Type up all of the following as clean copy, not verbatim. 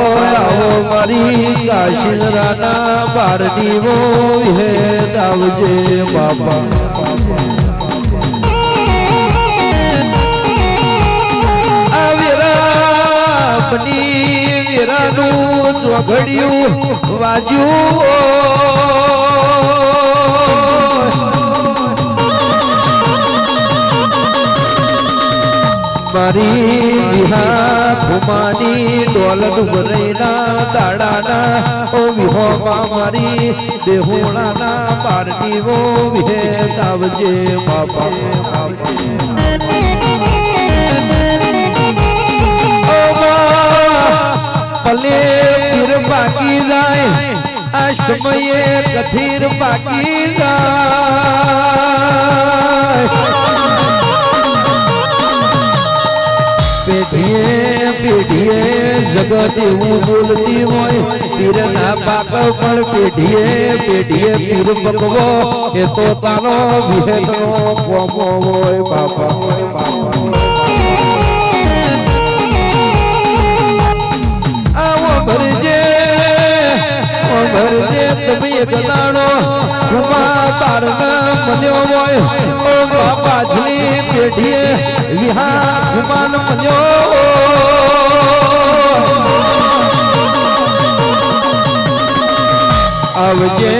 આવો મારી કાશીરાના બાર દીવો વિહેદ આવજે બાપા વીરાનું ચોઘડિયું વાજ્યું મારી વિહા ભૂમાની દોલત ભરેના દાડાના ઓ વિહોમાં મારી દેહોણાના પારદીવો વિહેત આવજે બાપા ભલે પીર બાકી જાય આ સમયે કથીર બાકી જાય પેઢીએ જગત એવું બોલતી હોય પીર ના પાક પણ પેઢીએ પીર પકવો એ તો તારો વિહેતનો કોમો હોય બાપા ભરજે તમે એક દાડો ખુમા તારના મન્યો હોય ઓ બાપાજી પેઢીએ વિહા ખુમાન મન્યો આવજે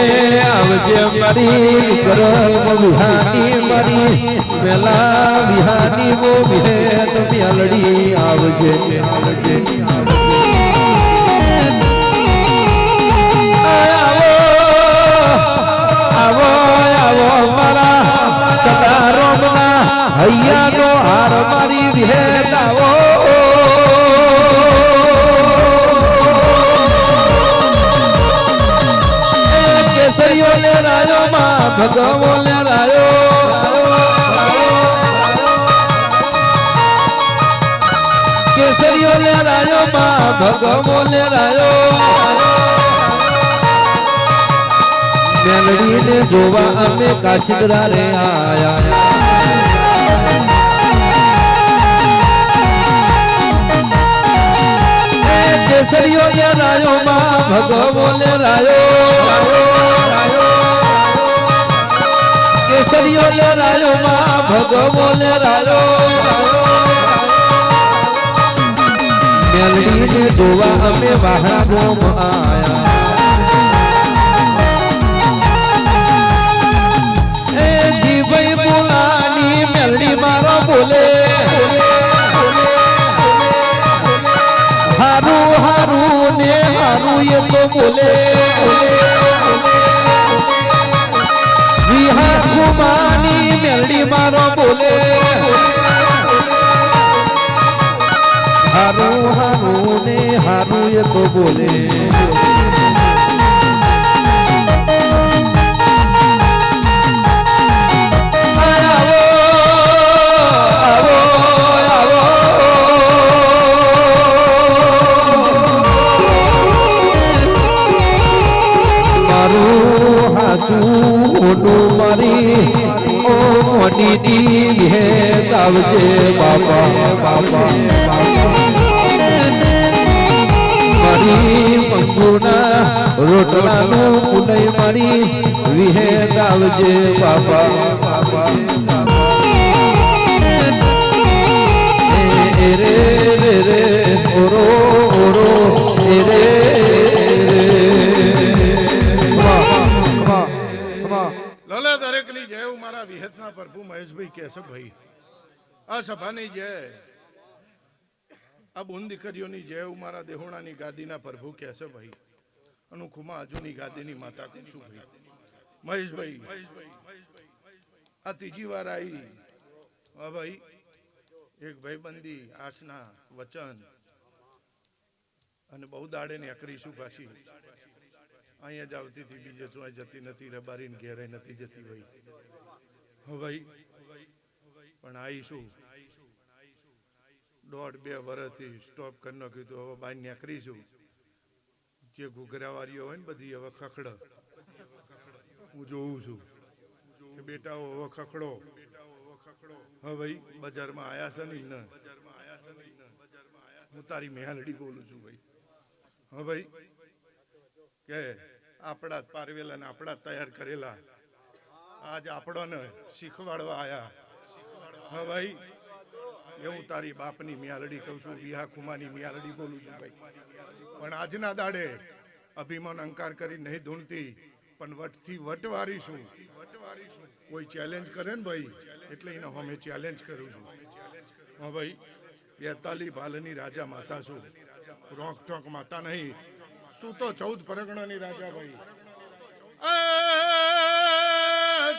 મારી ગરમ વિહાની મારી પેલા વિહાની વો વિહેત મ્યાલડી આવજે હૈયાનો હાર મારી વિહેત આવો કેસરીઓ લે રાયો માં ભગવો લે રાયો કેસરીઓ લે રાયો માં ભગવો લે રાયો મેલડીને જોવા અમે કાશીદરા રે આયા કેસરીઓ લે રાયો માં ભગવો લે રાયો કેસરીઓ લે રાયો માં ભગવો લે રાયો મેલડીને જોવા અમે વાહણા ગોમ આયા એ જીવઈ બોલાની મેલડી મારો બોલે હારું ને હારું એ તો બોલે વિહા ખુમાની મેલડી મારો બોલે હારું ને હારું એ તો બોલે મારી ઓ મોટી વિહેત આવજે બાપા મારી મંગુના રોટલાનું પુનઈ મારી વિહેત આવજે બાપા રે ઓરો રે વિહતના પ્રભુ મહેશભાઈ કેશવ ભાઈ આ સભાની જય આ બોન દીકરીઓની જય મારા દેહોણાની ગાદીના પ્રભુ કેશવ ભાઈ અને ખુમા આજુની ગાદીની માતા કુસુ ભાઈ મહેશભાઈ આ ત્રીજી વાર આવી હા ભાઈ એક ભાઈબંધી આસના વચન અને બહુ દાડે ને અકરીશું પાછી અહીંયા જ આવતી હતી બીજે ચોય જતી નથી રબારીને ઘેરે નથી જતી ભાઈ ભાઈ પણ આવીશું 1.5-2 વર્ષથી સ્ટોપ કરી નાખ્યું તો હવે બહાર નીકળીશું જે ઘૂઘરાવાળીઓ હોય ને બધી હવે ખખડ હું જોઉં છું કે બેટાઓ હવે ખખડો હા ભાઈ બજારમાં આયા છે ને હું તારી મેહાલડી બોલું છું ભાઈ હા ભાઈ કે આપણા પારવેલા ને આપણા તૈયાર કરેલા આજ આપણોને શીખવાડવા આયા. હા ભાઈ એવું તારી બાપની મિયાલડી કહું છું, વિહા ખુમાની મિયાલડી બોલું છું ભાઈ. પણ આજના દાડે અભિમાન અંકાર કરી નહીં ધૂણતી, પણ વટથી વટવારીશું. કોઈ ચેલેન્જ કરે ને ભાઈ એટલે એને અમે ચેલેન્જ કરું છું. હા ભાઈ 42 ભાલની રાજા માતા છું, રોક ટોક માતા નહીં. શું તો 14 પરગણાની રાજા ભાઈ,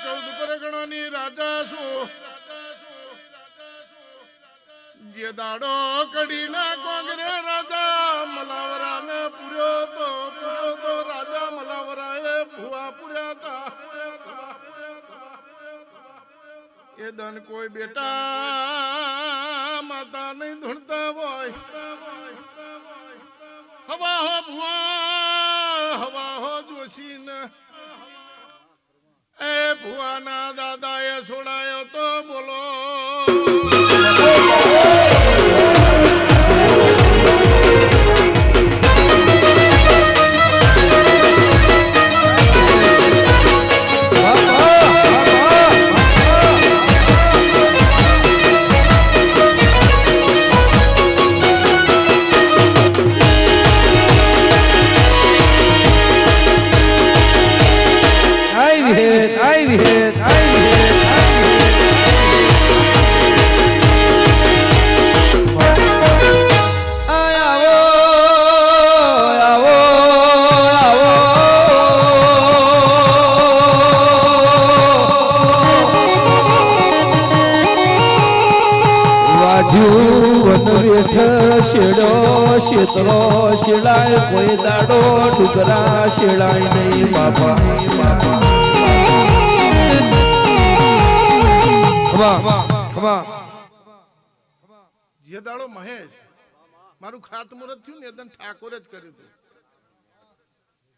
14 પરગણાની રાજા છું. જે દાડો કડીના કોંગરે રાજા મલાવરાને પૂર્યો તો રાજા મલાવરાએ ભુવા પૂર્યા હતા. એ દન કોઈ બેટા માતા નહીં ધૂણતા હોય. હવા હો ભુવા, હવા હો જોશીને એ ભુવાના દાદાએ છોડાયો તો બોલો. શેડો શેતરો શેડાય કોઈ દાડો ડુગરા શેડાય નહીં બાપા. જે દાડો મહેશ મારું ખાતમુહૂર્ત થયું ને એ ઠાકોર જ કર્યું હતું.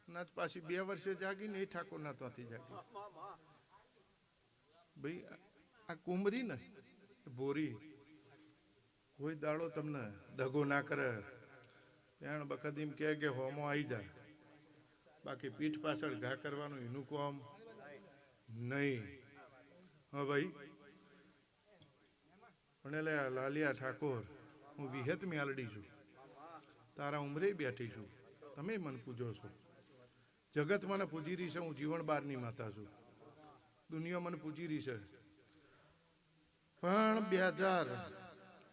નાચ પાછી 2 વર્ષે જાગી ને એ ઠાકોર ના ત્યાંથી જાગી. ભાઈ આ કુમરી ને બોરી કોઈ દાડો તમને દગો ના કરે. એણ બખત એમ કે હોમો આવી જાય, બાકી પીઠ પાછળ ઘા કરવાનું એનું કોમ નહીં. હા ભાઈ પણ એટલે લાલિયા ઠાકોર હું વિહેત મ્યાલડી છું, તારા ઉમરે બેઠી છું, તમે મને પૂજો છો. જગત મને પૂજી રહી છે, હું જીવન બારની માતા છું. દુનિયા મને પૂજી રહી છે. પણ 2000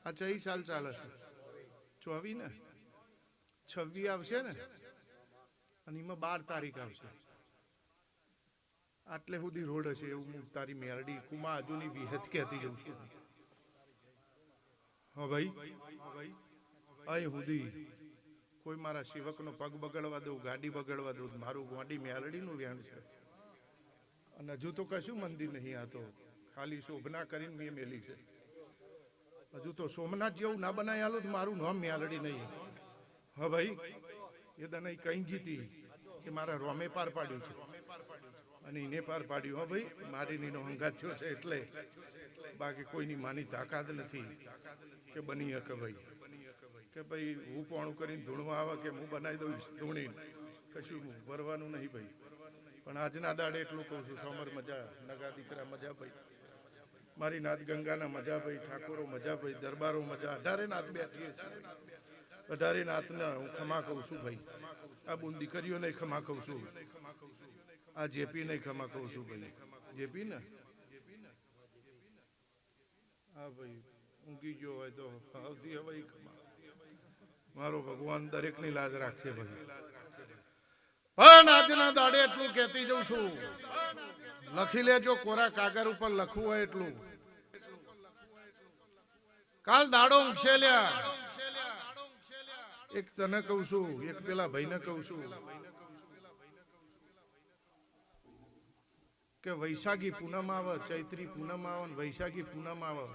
આ 4 સાલ ચાલે છે, 24 ને 26 આવશે ને, અને એમાં 12 તારીખ આવશે. આટલે સુધી રોડ હશે એવું હું તારી મેરડી કુમા હજુની વિહત કહેતી જઉં છું. હા ભાઈ અહીં સુધી કોઈ મારા સેવકનો પગ બગડવા દઉં, ગાડી બગડવા દઉં, મારું ગાડી મેરડીનું વેણ છે. અને હજુ તો કશું મંદિર નહીં, આ તો ખાલી શોભના કરીને મેં મેલી છે. હજુ તો સોમનાથ જેવું ના બનાવી આલો તો મારું નામ મ્યાલડી નહીં. હા ભાઈ એ દને કઈ જીતી કે મારા રોમે પાર પાડ્યું છે અને એને પાર પાડ્યું. હા ભાઈ મારી નીનો હંગાત થયો છે એટલે, બાકી કોઈની માની તાકાત નથી કે બની શકે ભાઈ કે ભાઈ હું પોણું કરીને ધૂણવા આવે કે હું બનાવી દઉં ધૂણી, કશું ભરવાનું નહીં ભાઈ. પણ આજના દાડે એટલું કહું છું, સમર મજા, નગા દીકરા મજા ભાઈ, મારી નાથ ગંગાના મજા ભાઈ, ઠાકોરો મજા ભાઈ, દરબારો મજા. 18 નાથ બેઠીએ છીએ, 18 નાથના હું ખમા કહું છું ભાઈ. આ બુન દીકરીઓને ખમા કહું છું, આ જેપી ને ખમા કહું છું ભાઈ. જેપી ને હા ભાઈ ઊંઘી ગયો હોય તો આવતી હવે ખમા. મારો ભગવાન દરેકની લાજ રાખશે ભાઈ. પણ આજના દાડે એટલું કહેતી જઉં છું, લખી લેજો, કોરા કાગળ ઉપર લખવું હોય એટલું. કાલ દાડો ઊંઘશે લ્યા. એક તને કહું છું, એક પેલા ભાઈને કહું છું કે વૈશાખી પૂનમ આવે, ચૈત્રી પૂનમ આવે ને વૈશાખી પૂનમ આવે,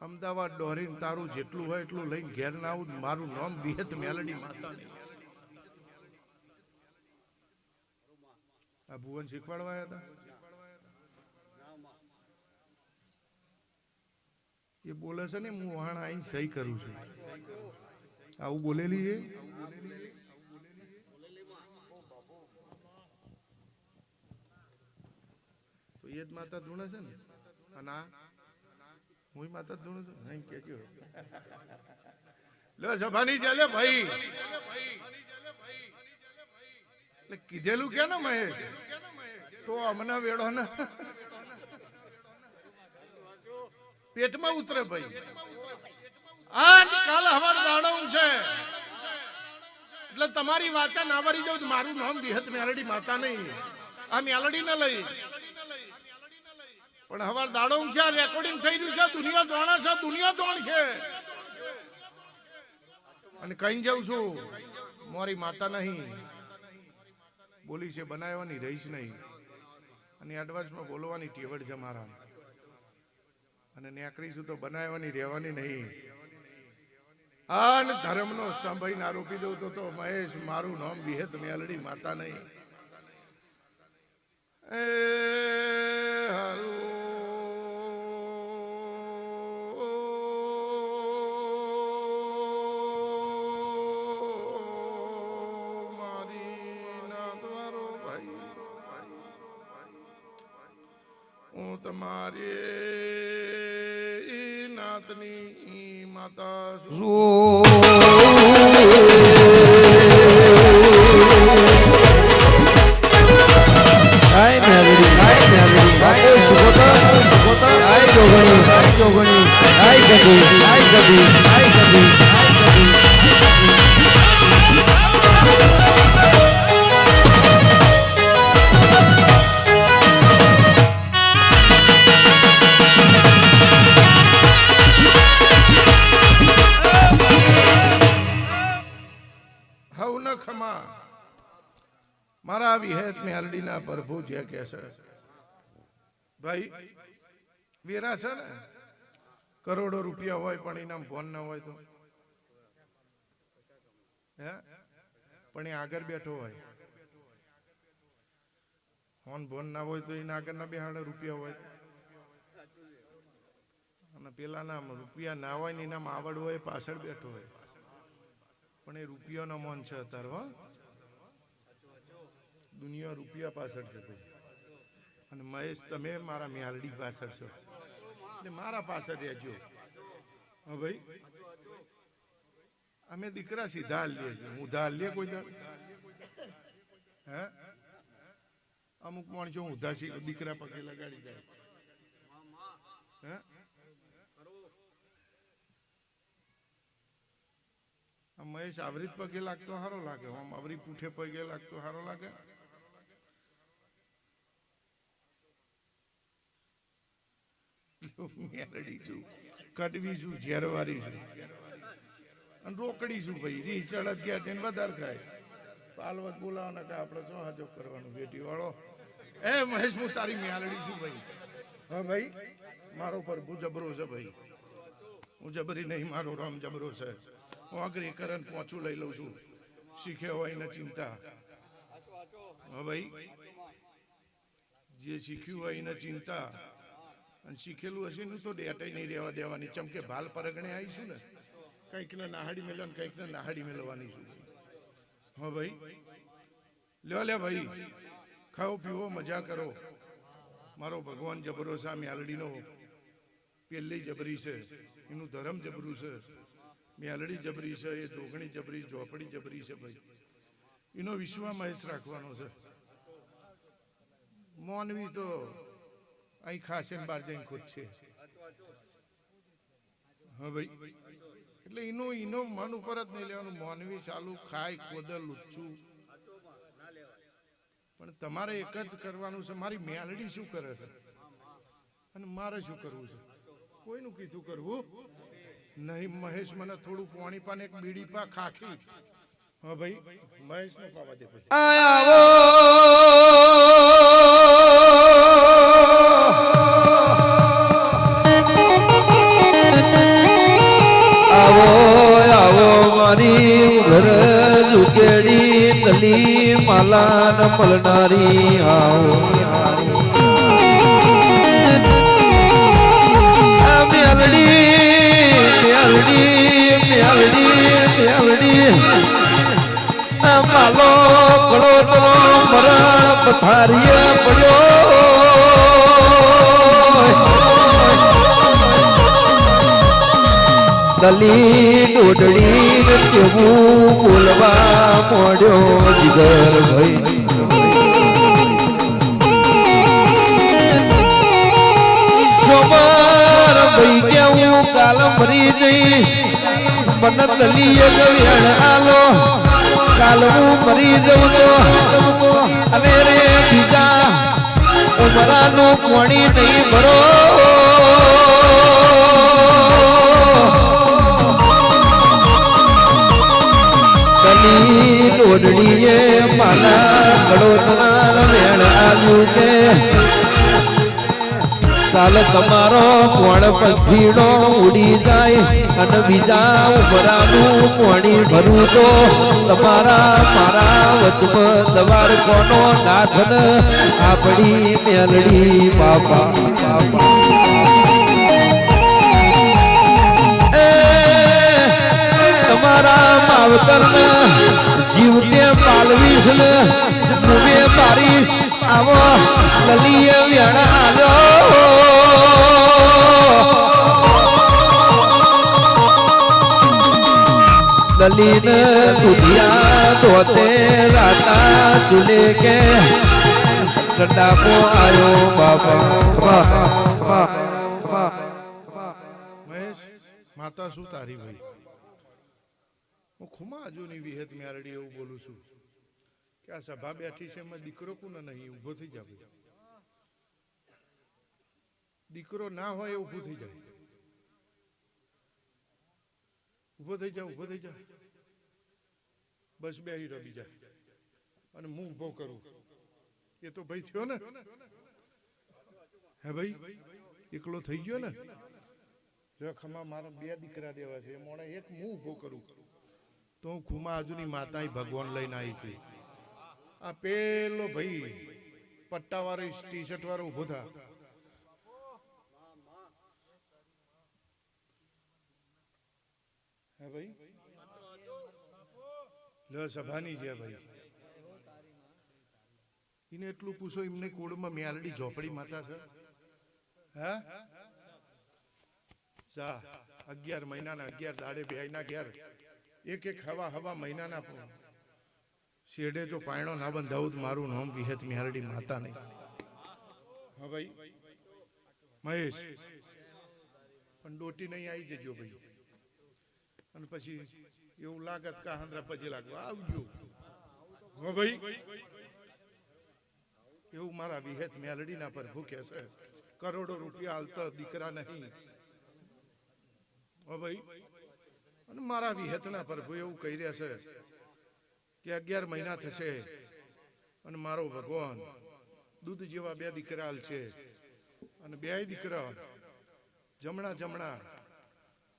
અમદાવાદ ડોરીને તારું જેટલું હોય એટલું લઈને ઘેર ના આવું. મારું નામ વિહત મેલડી માતા. આ ભુવન શીખવાડવા આવ્યા હતા. એ બોલે છે ને હું વહાણ આવીને સહી કરું છું, આવું બોલેલી છે. તો એ જ માતા ધૂણે છે ને અને હું માતા ધૂણું છું નહીં કેજો લો સભાની ચાલે ભાઈ એટલે કીધેલું કે ને મહેશ તો અમને વેળો ને પેટમાં ઉતરે ભાઈ આ કાલ હવાર દાડો છે એટલે તમારી વાતા ના વરી જાવ મારું નામ વિહત મેલડી માતા નહીં આ મેલડી ને લઈ પણ હવાર દાડો છે રેકોર્ડિંગ થઈ રહ્યું છે દુનિયા દોણા છે દુનિયા દોણ છે અને કઈ જાઉં છું મારી માતા નહીં બોલી છે બનાવવાની રહીશ નહીં અને એડવાન્સમાં બોલવાની ટેવડ છે મારા અને નેકરીશું તો બનાવવાની રહેવાની નહીં અને ધર્મનો સંભાઈ ના રોકી દઉં તો મહેશ મારું નામ વિહત મેલડી માતા નહીં એ હારું તમારે નાતની માતા મારા વિહેત મેલડીના પ્રભુ જે કે છે ભાઈ વેરા છે ને કરોડો રૂપિયા હોય પણ ઇનામ ફોન ના હોય તો હે પણ એ આગળ બેઠો હોય ફોન ફોન ના હોય તો એના આગળ ના 2 રૂપિયા હોય અને પેલા નામ રૂપિયા ના હોય ને એનામ આવડ હોય પાછળ બેઠો હોય પણ એ રૂપિયાનો મન છે અત્યારે દુનિયા રૂપિયા પાછળ છે ભાઈ અને મહેશ તમે મારા મેલડી પાછળ છો એટલે મારા પાછળ રહેજો હા ભાઈ અમે દીકરા સીધા લે હું ધાર લે કોઈ દર હે અમુક માણસો હું ઉધાસી દીકરા પગે લગાડી જાય હે મહેશ આવરીત પગે લાગતો સારો લાગે આમ આવરી પૂઠે પગે લાગતો સારો લાગે મેલડી છું કડવી છું ઝેરવારી છું અને રોકડી છું ભાઈ રી ચડત ગયા તેને વધારે ખાય પાલવત બોલાવવાના કે આપણે શું હાજો કરવાનું બેટી વાળો એ મહેશ હું તારી મેલડી છું ભાઈ હા ભાઈ મારો પ્રભુ જબરો છે ભાઈ હું જબરી નહીં મારો રામ જબરો છે હું આગળ કરન પહોંચું લઈ લઉં છું શીખ્યો હોય ને ચિંતા હા ભાઈ જે શીખ્યું હોય ને ચિંતા અને શીખેલું હશે ને તો ડેટાઈ નહીં રહેવા દેવાની ચમકે ભાલ પરગણે આવીશું ને કંઈક ને નાહાડી મેલો ને કંઈક ને નાહાડી મેળવવાની છું હા ભાઈ લ્યો લે ભાઈ ખાઓ પીવો મજા કરો મારો ભગવાન જબરો છે મેલડીનો પેલી જબરી છે એનું ધર્મ જબરું છે મેલડી જબરી છે એ જોગણી જબરી ઝોપડી જબરી છે ભાઈ એનો વિશ્વા મહેશ રાખવાનો છે મોનવી તો અહીં ખાસે બાર જઈને ખુદ છે હા ભાઈ એટલે એનો મન ઉપર જ નહીં લેવાનું મોનવી ચાલુ ખાય કોદલ લુચ્ચું પણ તમારે એક જ કરવાનું છે મારી મેલડી શું કરે છે અને મારે શું કરવું છે કોઈનું કીધું કરવું નહીં મહેશ મને થોડું પાણી પાને એક બીડી પા ખાખી હા ભાઈ મહેશ ને પાવા દે તલી માલા ન પલનારી આવો મેલડી મેલડી મેલડી મેલડી માલો ગળોતરો મરણ પથારીએ પડ્યો દલી ડોડડી ચેવું બોલવા મોડ્યો જીગર ભાઈ સોમર ભાઈ કેવું કાલ મરી જઈશ મને દલીએ વેણ આલો કાલ હું મરી જઉં તો અને રે બીજા ઉમરાનું કોણી નહીં ભરો દલી ડોડડીએ માલા ગળોતરા વેણ આવ્યું કે કાલ તમારો કોણ પછીડો ઉડી જાય અને બીજા ઉમરાનું કોણી ભરું તો તમારા મારા વચમાં દવાર કોનો નાથન આપણી મેલડી બાપા તમારા માવતર જીવતે પાલવીશ ને મુમે પારીશ આવો દલીએ વેણા લો દલીન દુનિયા ધોતે રાતા ચૂલે કે ગડાપો આયો બાપા મહેશ માતા શું તારી ભાઈ હું ખુમા હજુની વિહેત મેરડી એવું બોલું છું કે આ સભા બેઠી છે એમાં દીકરો કોને નહીં ઊભો થઈ જાય દીકરો ના હોય એ ઊભું થઈ જાય ઊભો થઈ જાય ઊભો થઈ જાય બસ બેહી રમી જાય અને હું ઊભો કરું એ તો ભાઈ થયો ને હે ભાઈ એકલો થઈ ગયો ને જો ખમા મારા બે દીકરા દેવા છે મોણે એક હું ઊભો કરું તો હું ખુમા આજુની માતા ભગવાન લઈને આવી હતી આ પેલો ભાઈ પટ્ટા વાળો ટી શર્ટ વાળો ઊભો થા હે ભાઈ લો સભાની છે ભાઈ એને એટલું પૂછો એમને કોડમાં મેલડી ઝોપડી માતા છે હે જા 11 મહિનાના 11 દાડે બેયના ઘેર એક એક હવા મહિનાના શેડે જો પાયણો ના બંધાવું મારું નામ વિહેત મેલડી માતા નહીં હા ભાઈ મહેશ પણ ડોટી નહીં આવી જજો ભાઈ અને પછી એવું લાગત કા હંદરા પછી લાગવા આવજો હો ભાઈ એવું મારા વિહેત મેલડીના પર ભૂખે છે કરોડો રૂપિયા હાલતા દીકરા નહીં હો ભાઈ અને મારા વિહેતના પ્રભુ એવું કહી રહ્યા છે કે 11 મહિના થશે અને મારો ભગવાન દૂધ જેવા બે દીકરા હાલ છે અને બે દીકરા જમણા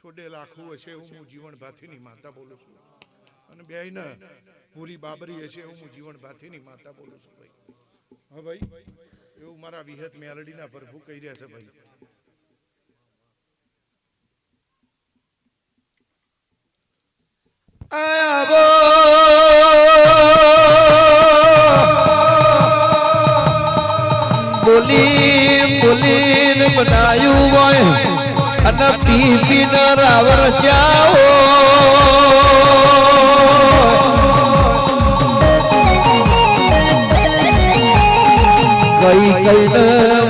થોડે લાખું હશે એવું હું જીવન ભાથીની માતા બોલું છું અને બે ને પૂરી બાબરી હશે એવું હું જીવન ભાથીની માતા બોલું છું ભાઈ હા ભાઈ એવું મારા વિહેત મેલડીના પ્રભુ કહી રહ્યા છે ભાઈ બોલી બનાયું હોય અને પી રાવર જાઓ કઈ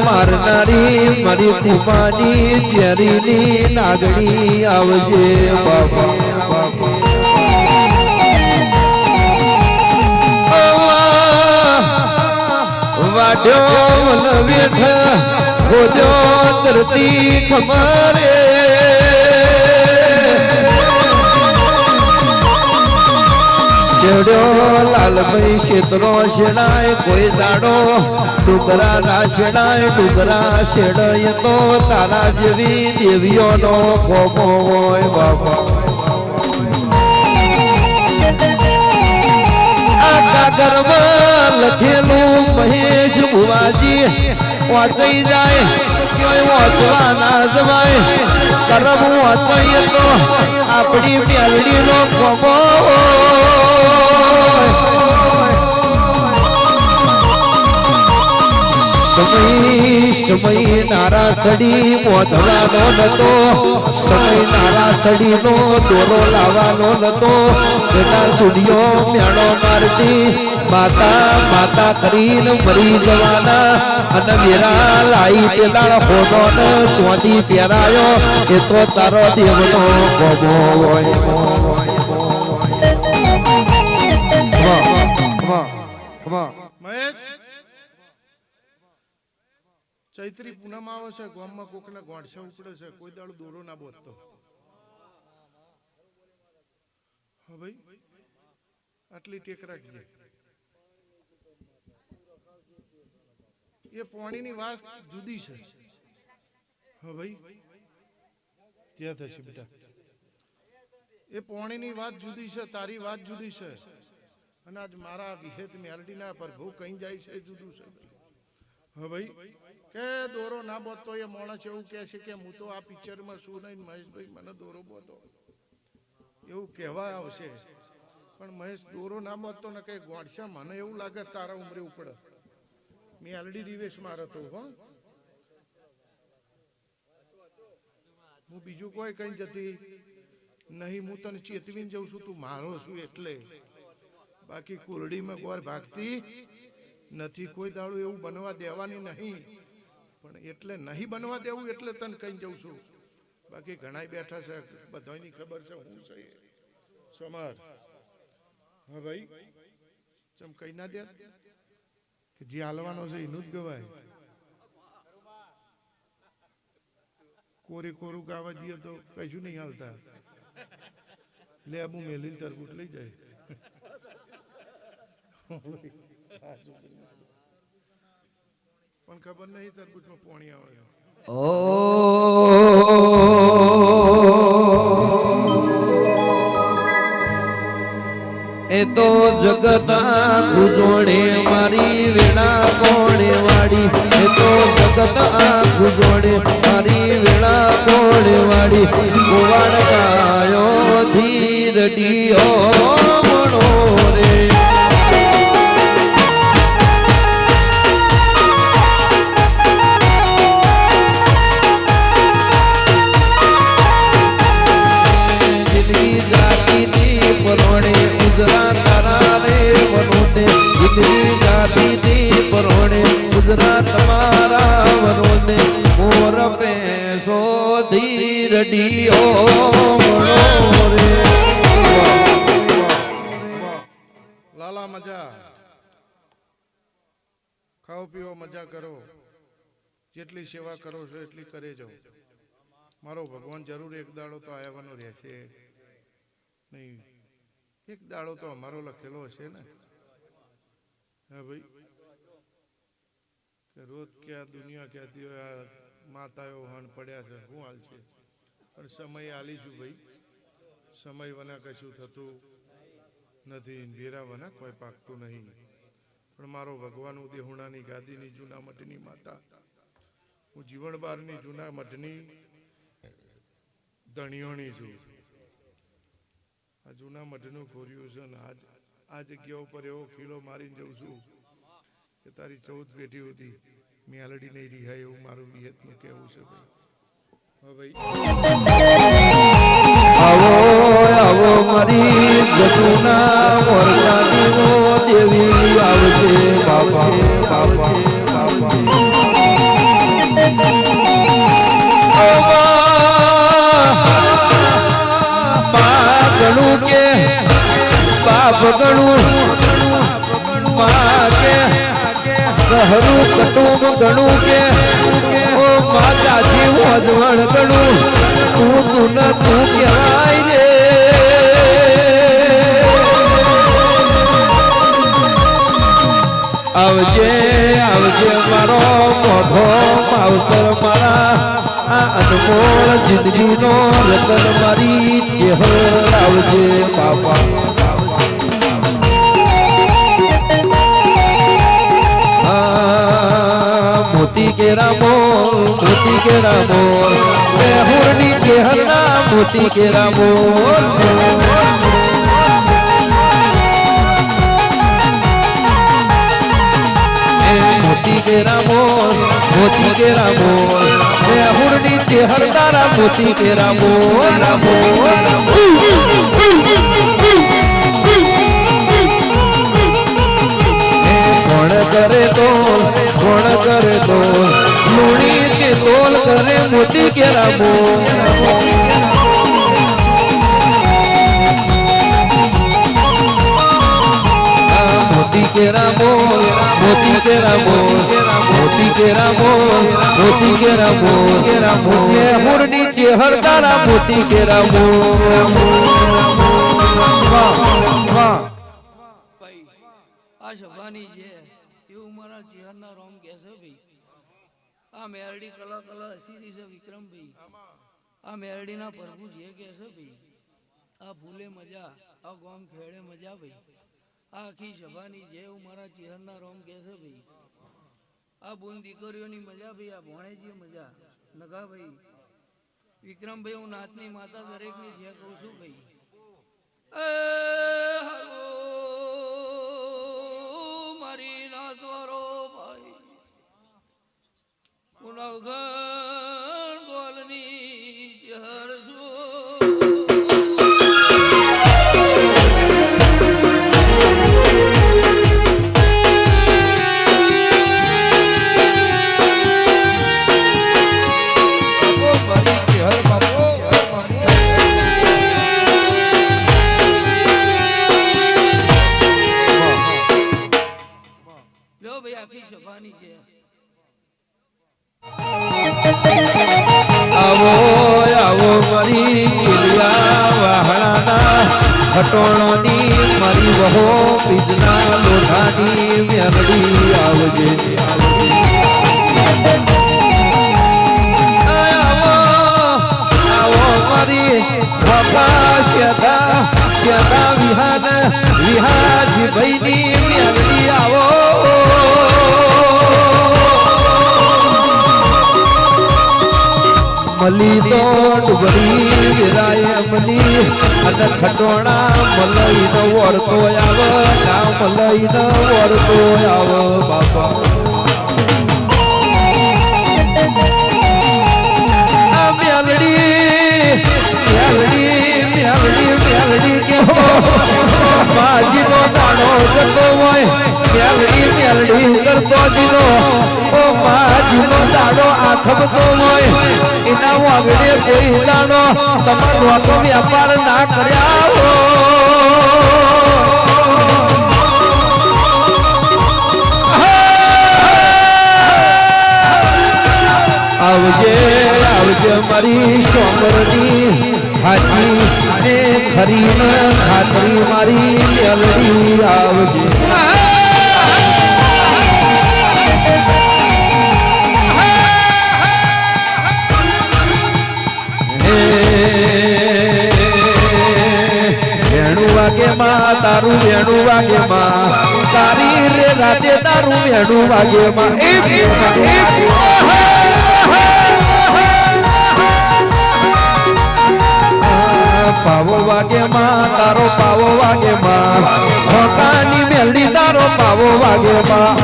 મારનારી મારી કુમાની ચેરીની નાગણી આવજે બાબા વાડ્યો વેઠ ખોજો ધરતી ખમરે શેડ્યો લાલભાઈ શેતરો શેડાય કોઈ દાડો ડુગરા ના શેડાય ડુગરા શેડાય તો તારા જેવી દેવીઓનો કોમો હોય બાબા કાગરમાં લખેલું મહેશ ભુવાજી વાંચઈ જાય ક્યાંય વાંચવા ના જવાય કરમ વાંચાઈએ તો આપણી મેલડીનો કોમો સમય નારા સડી મોધવાનો નતો, સમય નારા સડીનો દોરો લાવવાનો નતો. એના ચૂડિયો મેણો મારતી માતા માતા કરીને મરી જવાના. અને વેરા લાઈ તેદાળ હોનો ને ચોથી પહેરાયો એ તો તારો દેવનો ગોમો હોય. મહેશ ચૈત્રી પૂનમ આવે છે, ગામમાં કોકને ગોંડસા ઉપડે છે, કોઈ દાડો દોરો ના બોતતો. હા ભાઈ, આટલી ટેક રાખજે. એ પાણીની વાત જુદી છે. હા ભાઈ, ક્યાં થશે બેટા? એ પાણીની વાત જુદી છે, તારી વાત જુદી છે. અને આજ મારા વિહેત મેલડીના પ્રભુ કઈ જાય છે જુદું છે. હા ભાઈ, કે દોરો ના બોતો એ માણસ એવું કહે છે કે હું તો આ પિક્ચરમાં શું નહીં, મહેશભાઈ મને દોરો બોતો એવું કહેવા આવશે. પણ મહેશ દોરો ના બોતો ને કઈ ગોળશા, મને એવું લાગે તારા ઉમરે ઉપડે. મેં આલડી રિવેશ મારો તો હું બીજું કોઈ કઈ જતી નહીં. હું તને ચેતવીને જઉં છું, તું મારો છું એટલે. બાકી કુરડીમાં ગોર ભાગતી નથી. કોઈ દાડો એવું બનવા દેવાની નહીં. પણ એટલે નહીં બનવા દેવું એટલે તને કઈ જઉં છું. બાકી ઘણા બેઠા છે, બધાની ખબર છે હું છે સમાર. હા ભાઈ, ચમ કઈ ના દે કે જે હાલવાનો છે એનું જ ગવાય. કોરે કોરું ગાવા જઈએ તો કશું નહીં હાલતા. લે આબુ મેલીને તરબૂચ લઈ જાય. પણ ખબર નહીં તરબૂચમાં પાણી આવે. એ તો જગતના ગુજોડે મારી વેળા કોણે વાડી. એ તો જગતના ગુજોડે મારી વેળા કોણે વાડી. ગોવાડ ગાયો ધીરડીઓ મણો રે. જિંદગી જાતી પરોણે ઉજરા તારા રે વનોને. જિંદગી જાતી પરોણે ઉજરા તમારા વનોને. મોર પેસો ધીરડીઓ મણો રે. લાલા મજા ખાઓ પીઓ મજા કરો. જેટલી સેવા કરો છો એટલી કરે જાઓ. મારો ભગવાન જરૂર એક દાડો તો આવવાનો રહેશે નહીં. એક દાડો તો અમારો લખેલો હશે ને. હા ભાઈ, કે રોજ ક્યાં દુનિયા કહેતી હોય આ માતાઓ હણ પડ્યા છે, શું હાલ છે. પણ સમય આલીશું ભાઈ. સમય વના કશું થતું નથી, ભેરા વના કોઈ પાકતું નહીં. પણ મારો ભગવાન દેહુણાની ગાદીની જૂના મઠની માતા, હું જીવણ બારની જૂના મઠની ધણીઓની છું. આ જૂના મઠનું ખોર્યું છે ને આ જગ્યા ઉપર એવો ખીલો મારીને જઉં છું કે તારી 14 પેઢી હતી મેલડી નહીં રિહાય એવું મારું વિહેતનું કહેવું છે ભાઈ. આવો આવો મારી જગુના મોરચાની દેવી આવજે બાબા બાબા બાબા. ગણું કે બાપ ગણું માં કે ગહરું કટુંબ ગણું કે ઓ માતાજી વજવણ ગણું. તું ન તું કહેવાય રે. આવજે આવજે મારો મોઢો માવતર મારા. આ અનમોલ જિંદગીનો રતન મારી ચેહર આવજે બાપા. મોતી કેરા મોલ મોતી કેરા મોલ મેહુરની ચેહરના મોતી કેરા મોલ. મોતી મોતી કેરા મોર મોતી કેરા મોર એ હુરની ચેહર તારા મોતી કેરા મોર કોણ કરે તો લુણી કે તોલ કરે મોતી કેરા મોર મોતી કેરા મોર મોતી કેરા મોર મોતી કેરા મોર મોતી કેરા મોર એ હુરની ચેહર તારા મોતી કેરા મોર વાહ વાહ ભાઈ આ સભાની છે એવું મારા ચિહરના રોમ કહે છે ભાઈ આ મેરડી કલા કલા હસી છે વિક્રમભાઈ આ મેરડીના પ્રભુ જે કહે છે ભાઈ આ ભૂલે મજા આ ગોમ ખેડે મજા ભાઈ આ આખી સભાની જે એવું મારા ચિહરના રોમ કહે છે ભાઈ આ બોન દીકરીઓની મજા ભાઈ આ ભોણેજી મજા નગા ભાઈ વિક્રમભાઈ હું નાતની માતા દરેકની જે કહું છું ભાઈ મારી નાતવારો ભાઈ ઉનવગણ ગોલની ચહર લો ભાઈ આખી સભાની છે આવો આવો મારી કિલિયા વાહણાના ખટોણોની મારી વહો બીજના લોઢાની મેલડી આવજે આવો આવો મારી બાપા શ્યાદા વિહાજી ભાઈની મેલડી આવો મલી તો ડુબરી વિરાય મલી અને ખટોણા મલઈ નો વરતો આવ ના મલઈ નો વરતો આવ બાપા આ મેલડી કે માજી નો દાણો જતો હોય મેલડી કરતો દીનો ઓ માજી નો દાડો આથમતો હોય એના વાગડે કોઈ દાણો તમારો તો વ્યાપાર ના કર્યા હો આવજે આવજે મારી સોમરની હાજી ને ખરી ને ખાતરી મારી મેલડી આવજે તારું વેણું વાગે માં તારી રે રાતે તારું વેણું વાગે માં પાવો વાગે માં તારો પાવો વાગે માં હોકાની મેલડી તારો પાવો વાગે માં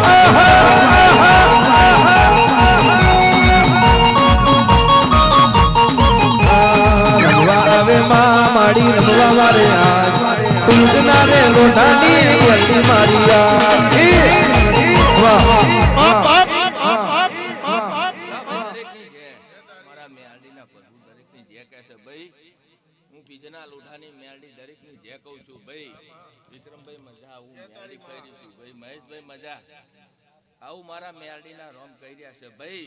આવે માં માડી રમવા મારે આજ તુજના રે લોઢાની ગેલી મારી વાહ મારા મેરડીના પ્રભુ દરેકની જે કહે છે ભાઈ હું બીજના લોઢાની મેરડી દરેકની જે કહું છું ભાઈ વિક્રમભાઈ મજા આવું મેરડી કહી રહી છું ભાઈ મહેશભાઈ મજા આવું મારા મેરડીના રોમ કહી રહ્યા છે ભાઈ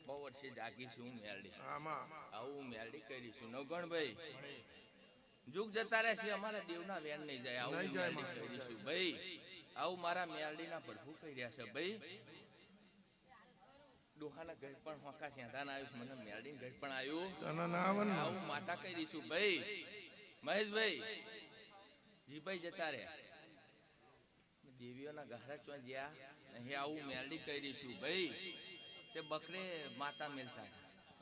બહુ વર્ષે જાગી છું મેરડી આવું મેરડી કહી રહી છું નવગણભાઈ જુગ જતા રહેશે અમારા દેવના વેણ નહીં જાય આવું મેરડી કહી રહી છું ભાઈ આવું મારા મેરડીના પ્રભુ કહી રહ્યા છે ભાઈ ડોહાના ઘર પણ હોકા સેંધાના આવ્યું મને મેરડીન ઘર પણ આવ્યું આવું માતા કહી દઈશું ભાઈ મહેશભાઈ જીભાઈ જતા રહ્યા દેવીઓના ઘરે ચો જ્યાં અહીં આવું મેરડી કહી દઈશું ભાઈ તે બકરે માતા મેલતા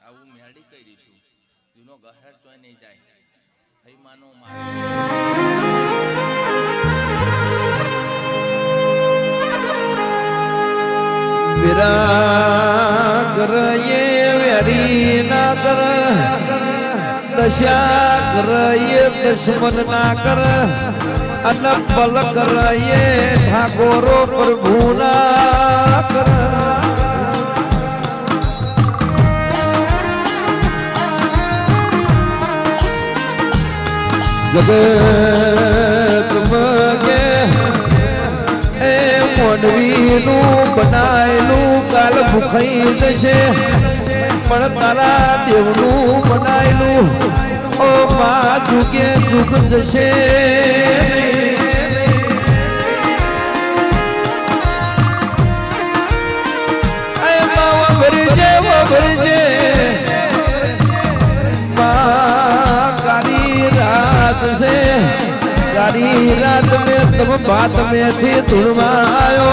આવું મેરડી કહી દઈશું જૂનો ઘર ચો નહીં જાય ભાઈ માનો કરે વેરી ના કર દશા કરે દુશ્મન ના કર અને બલ કરે ઠાકોરો પ્રભુ ના કર જગત મગે એ મોડવીનું બનાયેલું કાલ ભૂખાઈ જશે પણ તારા દેવનું બનાયેલું ઓ માં જુગે જુગ જશે ભરજે काली रात से काली रात में तुम बात में थी तुड़वायो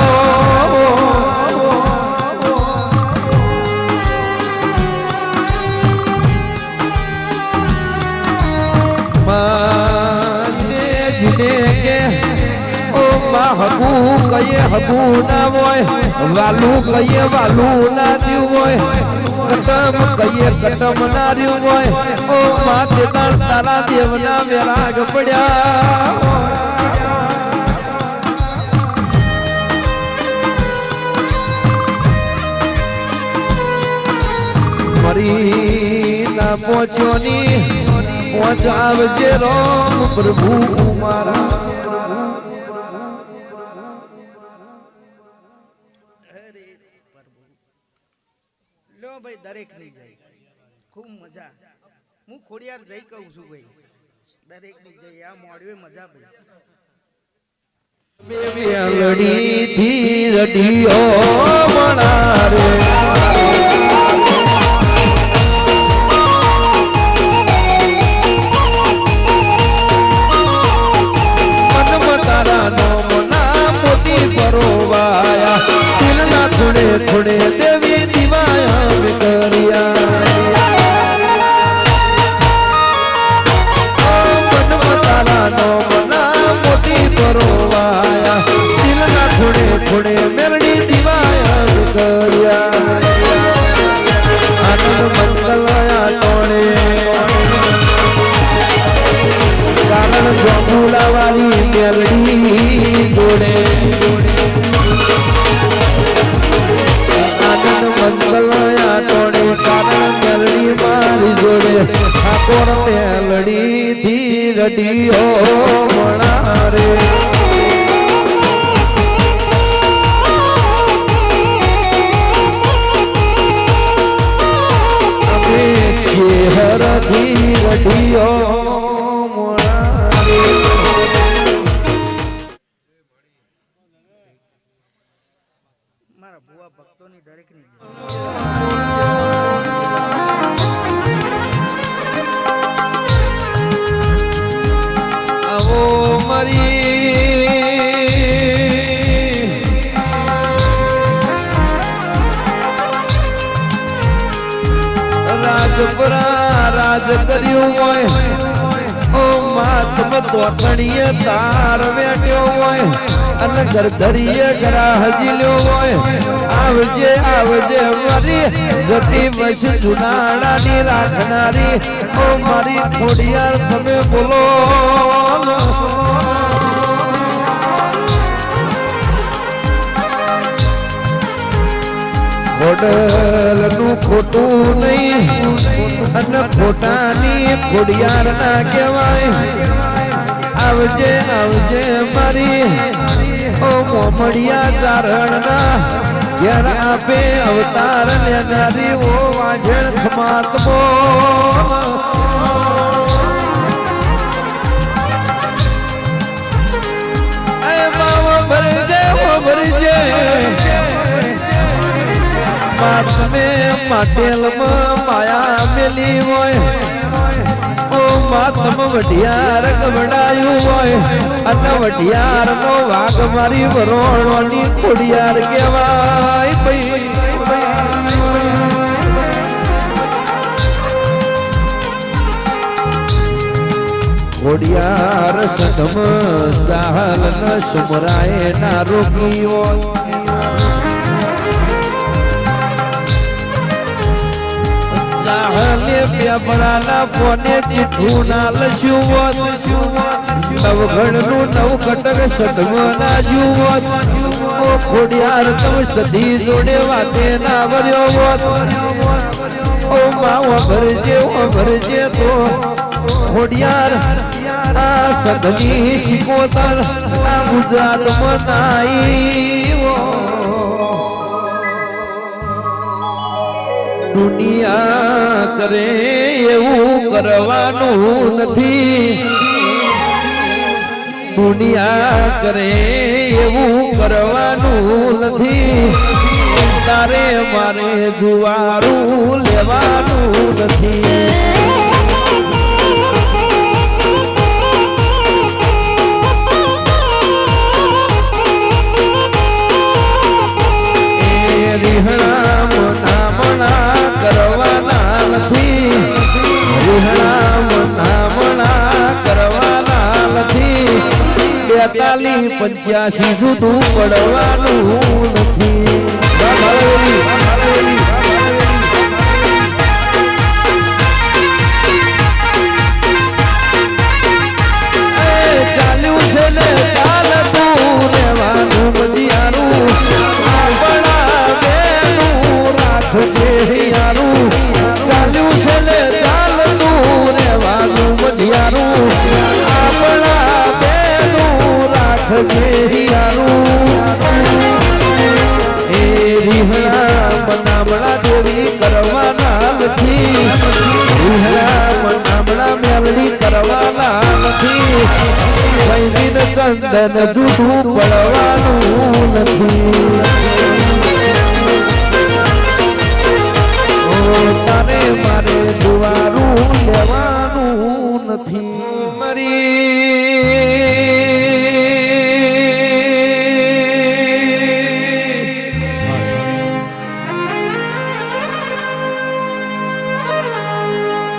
हबू कहिए हबू ना होय वालू कहिए वालू ना दियो होय कटम कहिए कटम ना दियो होय ओ माते तारा देवना मेराग पड्या मरी ना पहुंचो नी पहुंचावजे राम प्रभु मारा ભાઈ દરેક ની જાય ખૂબ મજા હું ખોડિયાર જઈ કહું છું ભાઈ દરેક ની જઈ આ મોડવે મજા ભાઈ લડી થી રડિયો મણારે પરોવાયા દિલના થોડે થોડે દેવી દિવાયા વિકરિયા મનમતારા નો મના મોતી પરોવાયા દિલના થોડે થોડે મેરડી દિવાયા વિકરિયા આનંદ મંગલયા તોડે કારણ જોગુલાવાળી મેરડી જોડે મંગલયા તોડે કારણ મેલડી મારી જોડે ઠાકોર મેલડી થી રડિયો મણારે અમે ખેહર થી રડિયો મણારે મારા ભુવા ભક્તોની દરેક ની આવો મારી રાજપુરા રાજ કર્યું હોય ઓ માતમ તોતણીએ તાર વેટ્યો હોય અને ગરધરીએ ગરા હજીલ્યો હોય આવજે આવજે મારી જતી વશ જુનાડાની રાખનારી ઓ મારી ખોડિયાર તમે બોલો ખોડલનું ખોટું નહીં અને ખોટાની ખોડિયાર ના કહેવાય આવજે આવજે મારી ઓ મોમડિયા ચારણના યાર આપે અવતાર લેનારી ઓ વાંઝેણ ખમાતમો એ બાવા ભરજે ઓ ભરજે માતમે માટેલમાં માયા મેલી હોય ઓ માતમ વઢિયાર ગવડાયું હોય અને વઢિયાર નો વાઘ મારી વરોણવાની ખોડિયાર કહેવાય ભાઈ ખોડિયાર સદમ ચાહલ ન સુમરાય ના રોગીઓ રાહને પેપડાના પોને ચીઠું ના લસ્યું હોત નવઘણનું નવ કટક સદમના જુવત ઓ ખોડિયાર તમે સધી જોડે વાતે ના વર્યો હોત ઓ માવો ભરજે તો ખોડિયાર આ સદની શિકોતર આ ગુજરાતમાં નાઈ દુનિયા કરે એવું કરવાનું નથી દુનિયા કરે એવું કરવાનું નથી તારે મારે જુવારું લેવાનું નથી બેતાલી 85 સુધી પડવાનું નથી ચાલ્યું છે ને ચાલતું રહેવાનું મજિયારું આપણા બેનું રાખજે હિયારું ચાલ્યું છે ને ચાલતું રહેવાનું મજિયારું આપણા એ રીહણા મનામણા દેવી કરવાના નથી રીહણા મનામણા મેલડી કરવાના નથી વૈદિન ચંદન જૂઠું પડવાનું નથી તારે મારે જુવારું લેવાનું નથી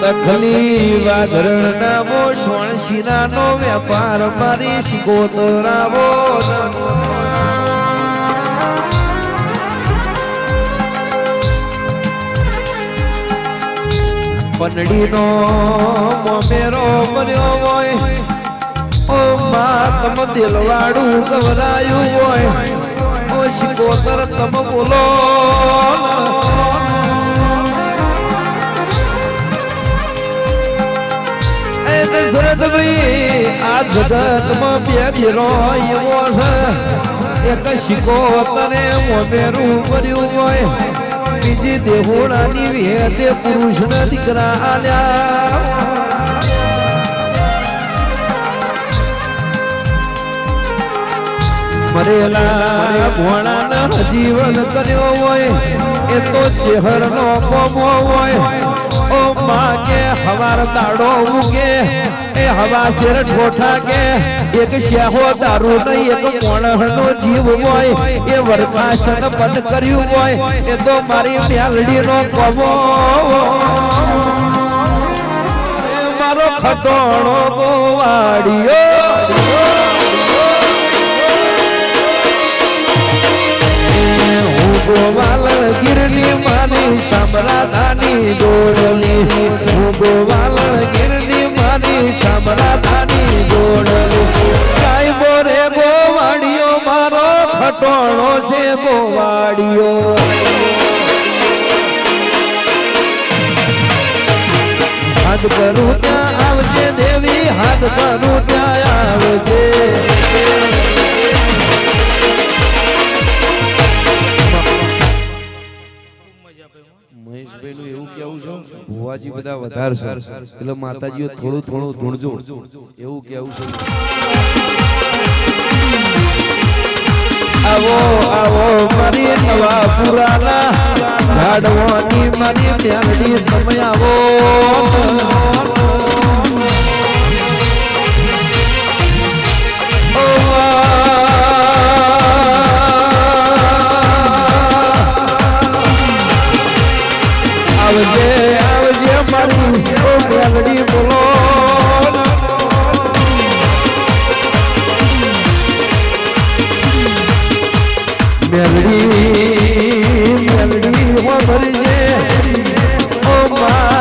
તખલી વાઘરણ નામો સોણશીના નો વેપાર મારી શિકોતરાવો પનડીનો મોમેરો મર્યો હોય ઓ માતમ દિલવાડું ગવરાયું હોય ઓ શિકોતર તમ બોલો આ જગતમાં બે ભીરો એવો છે એક શિકોતરે મોમેરું કર્યું હોય બીજી દેહોડાની વેતે પુરુષને દીકરા આલ્યા મરેલા ભોળાના જીવન કર્યો હોય એ તો ચેહરનો કોમો હોય ઓ માં કે હવાર દાડો ઉગે એ હવા શેર ઠોઠા કે એક શ્યાહો દારૂ નહીં એક મોણહનો જીવ હોય એ વરકાશન બંધ કર્યું હોય એ તો મારી મ્યાલડીનો કોમો મારો ખતોણો ગોવાડિયો ગોવાલ ગીરની માની સામરાધાની દોડલી હું ગોવાલ ગીરની માની સામરાધાની દોડલી સાહેબો રે ગોવાડિયો મારો ખટોણો છે ગોવાડિયો હાથ કરું ત્યાં આવજે દેવી હાથ કરું ત્યાં આવજે મહેશભાઈ નું એવું કેવું છે ભુવાજી બધા વધારે છે એટલે માતાજીઓ થોડું થોડું ધૂણજો એવું કેવું છે આવો આવો મારી નવા પુરાના ઝાડવાની મારી મ્યાલડી તમે આવો આવજે આવજે મારી ઓ મ્યાલડી બોલો મ્યાલડી મ્યાલડી હો ભરજે ઓ મા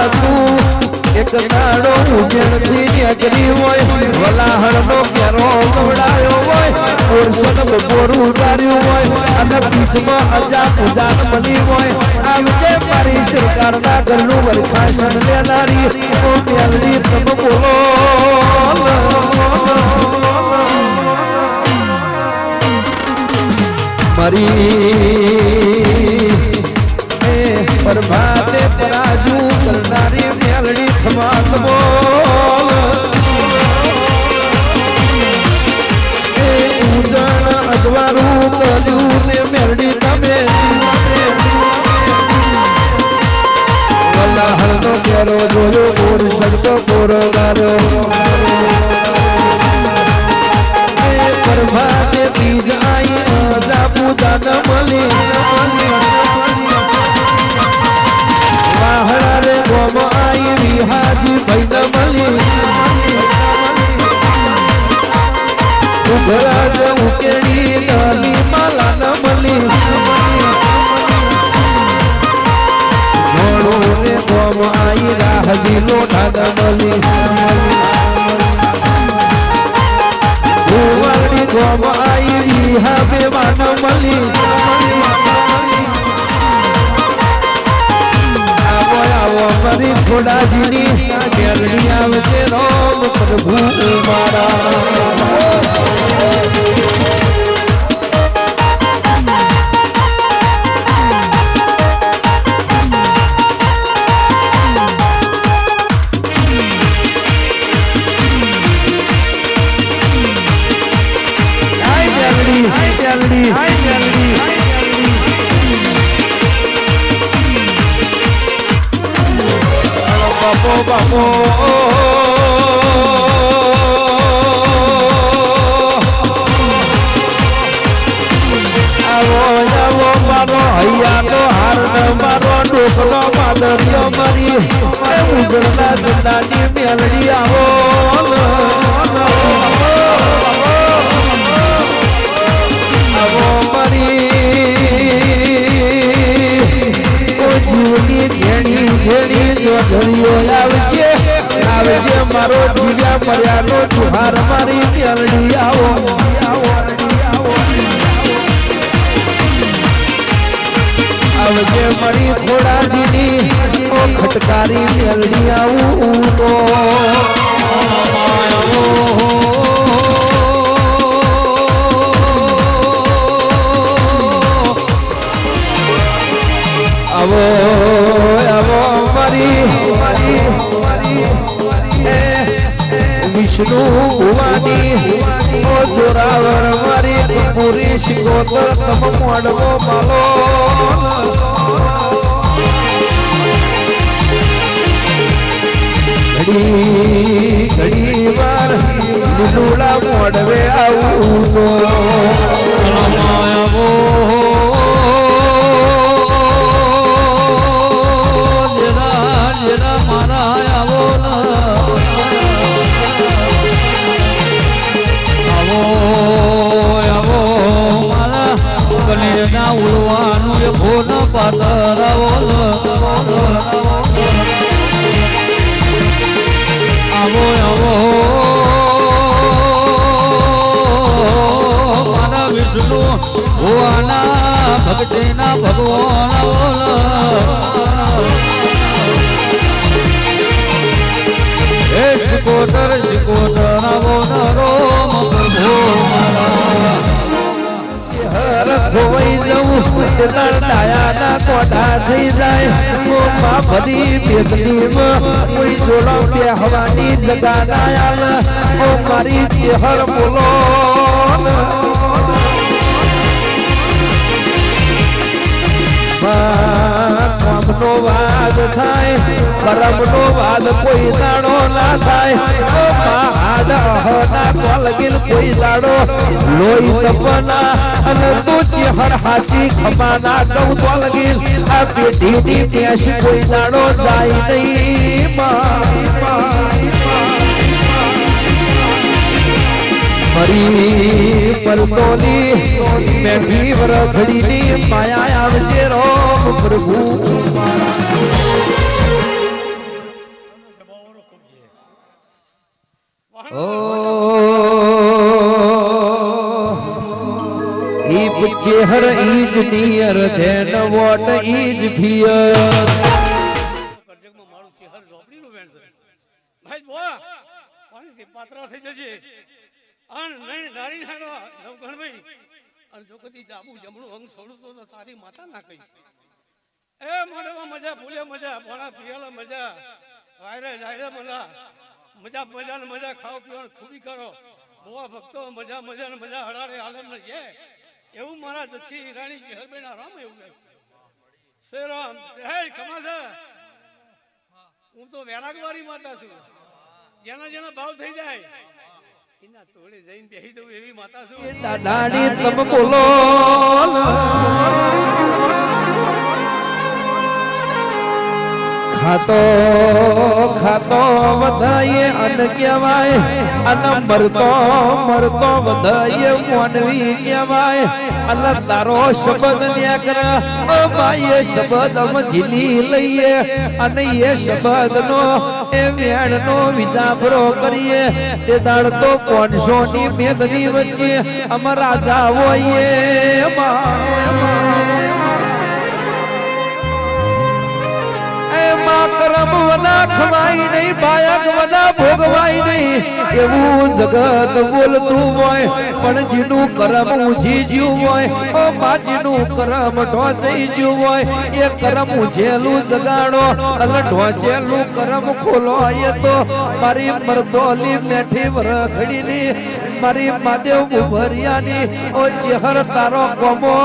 એક દાડો ઉજળથી નેકરી હોય વલાહણનો કેરો ગવડાયો હોય ઓરસન બપોરું ઉતાર્યું હોય અને પીઠમાં અજા પૂજાન મળી હોય આવજે મારી સરકારના ઘરનું વરખાસન લેનારી ઓ મેલડી તમે બોલો મારી પ્રભાતે પરાજુ કરનારી મેલડી ખમાત બોલ ઉજણ અજવારું કર્યું ને મેલડી તમે વલ્લાહળનો કેરો જોયો ગોળ શબ્દ કોરગારો પ્રભાતે બીજ આઈ અજા પૂજા ન મળી વાહડા રે ગોમ આઈ વિહાજી ભાઈ ન મળી ઉઘરાજ ઉકેડી નલી માલા ન મળી ઘોડો રે ગોમ આઈ રાહજી લોઢા ન મળી ઉવાડી ગોમ આઈ વિહા બેવાન મળી આવો મારી ખોડાજીની મેલડી આવજે રામ પ્રભુ મારા બાપો આવો મારો હૈયા તો હાર મારો ડોકરો માદરિયો મારી ઉજળના જંડાની મેલડી આવો મારી જીવની જેણી જો ધરિયો આવજે મારો જીવ્યા મર્યાનો જુહાર મારી મેલડી આવો આવજે મારી ખોડાજીની ઓ ખટકારી મેલડી આવું તો આવો મારી વિષ્ણુ ભુવાની ઓ જોરાવર મારી પૂરી શિકોતર તમ મોડવો માલો ઘડી વાર લીલુડા મોડવે આવું તો ઉડવાનું એ ભોન પાતરાવો આવો મારા વિષ્ણુ ભુવાના ભક્તિના ભગવાન હે શિકોતર આવો રોમ પ્રભુ મારા ખોવાઈ જવું ડાયાના કોઠા થઈ જાય બધી બેદનીમાં કોઈ જોડા બેહવાની જગા ના આવે મારી ચેહર બોલો કામનો વાદ થાય કરમનો વાદ કોઈ દાડો ના થાય કોલગીલ કોઈ દાડો લોહી તપના અને તું ચેહર હાથી ખમાના દઉં કોલગીલ આ પેઢીની પેશ કોઈ દાડો જાય નહીં મરી પરતોની મેઠી વરખડીની માયા આવશે રોમ પ્રભુ ઓ ઈ ચેહર ઈજ નિયર ધેન વોટ ઈજ ફિયર કરજગમાં મારું ચહેર ઝોપડીનું વેણ છે ભાઈ બોલા પાણીથી પાતળા થઈ જશે અન નહીં નારી નાનો નવગણભાઈ અને જો કદી ડાબુ જમણું અંગ છોડતો તો તારી માતા ના કહીશ એ મોઢામાં મજા ભૂલે મજા ભોળા પિયાલા મજા વાયરે જાયરે મજા મજા મજા ને મજા ખાઓ પીઓ ખૂબી કરો બોવા ભક્તો મજા મજા ને મજા હડારે આલમ ને છે એવું મારા જક્ષી રાણી ચહેરબેના રામ એવું કહે શ્રી રામ હે કમાસા હું તો વૈરાગવારી માતા છું જેના જેના ભાવ થઈ જાય એના તોડે જઈને બેસી જવું એવી માતા છું દાદાની તમ બોલો ખાતો ખાતો વધાય અન કહેવાય અન મરતો મરતો વધાય મોનવી કહેવાય અન તારો શબ્દ ન્યા કર ઓ ભાઈ શબ્દ અમ ઝીલી લઈએ અને એ શબ્દ નો એ વેણ નો વિજાબરો કરીએ તે દાડ તો 500 ની મેદની વચ્ચે અમ રાજા હોઈએ કરમ વના ખવાય નહીં બાયક વના ભોગવાય નહીં એવું જગત બોલતું હોય પણ જીનું કરમ ઉજીજ્યું હોય ઓ બાજીનું કરમ ઢોચઈ જ્યું હોય એ કરમ ઉજેલું જગાડો અને ઢોચેલું કરમ ખોલો એ તો મારી મરદોલી મેઠી વરખડીની મારી માદેવ ઉભરિયાની ઓ ચહેર તારો કોમો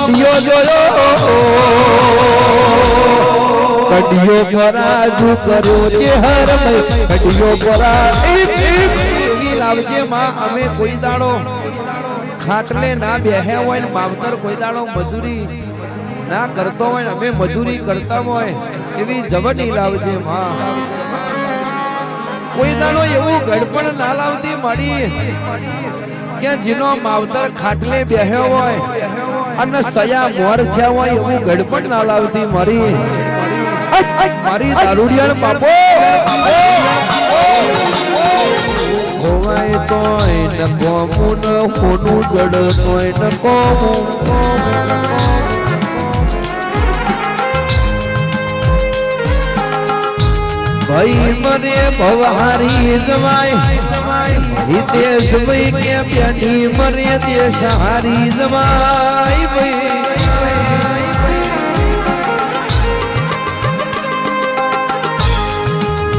કઢિયો જોયો કઢિયો પરાજુ કરો ચહેર કઢિયો પરા લાવજે માં અમે કોઈ દાડો ખાટલે ના બેહ્યા હોય ને માવતર કોઈ દાડો મજૂરી ના કરતો હોય અમે મજૂરી કરતા હોય એવી જવની લાવજે માં કોઈ દાડો એવું ગડપણ ના લાવતી માડી કે જેનો માવતર ખાટલે બેહ્યો હોય અને સયા મોર થયા હોય એવું ગડપણ ના લાવતી મારી દારૂડિયાળ બાપો હોવાય તોય ન કોમું ન હોનું જડ તોય ન કોમું ભાઈ મને ભવહારી જમાય હિતેશ ભાઈ કે પ્યાની મરે દેશ હારી જમાય ભાઈ